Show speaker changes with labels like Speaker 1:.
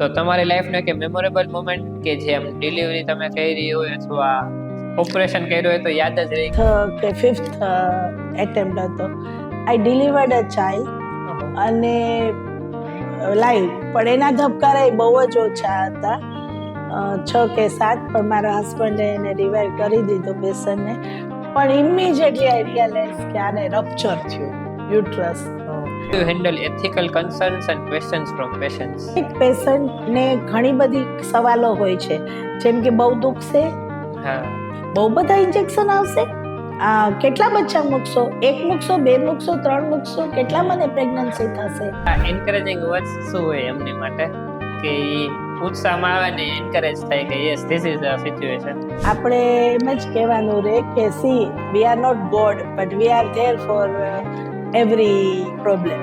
Speaker 1: તો તમારી લાઈફનો કે મેમોરેબલ મોમેન્ટ કે જેમ ડિલિવરી તમે કરી હોય અથવા ઓપરેશન કર્યું હોય તો યાદ જ રહી
Speaker 2: કે ફિફ્થ એટેમ્પ્ટ હતો. આઈ ડિલિવર્ડ અ ચાઇલ્ડ અને લાઈવ, પણ એના ધબકારા બહુ જ ઓછા હતા, 6 કે 7, પણ મારા હસબન્ડે એને રિવાઇવ કરી દીધો પેશન્ટને. પણ ઇમિડિયેટલી આઈ રિયલાઇઝ કે આને રપ્ચર થયું uterus.
Speaker 1: Two handle ethical concerns and questions from patients.
Speaker 2: એક પેશન્ટને ઘણી બધી સવાલો હોય છે, જેમ કે બહુ દુખશે,
Speaker 1: હા,
Speaker 2: બહુ બધા ઇન્જેક્શન આવશે, કેટલા બચ્ચા મૂકશો, 1 મૂકશો, 2 મૂકશો, 3 મૂકશો, કેટલા મને પ્રેગ્નન્સી થશે.
Speaker 1: આ એન્કરેજિંગ વર્ડ્સ શું હોય એમની માટે કે ઉત્સાહમાં આવે ને એન્કરેજ થાય કે yes this is the situation.
Speaker 2: આપણે એમ જ કહેવાનું રહે કે see we are not God but we are there for every problem.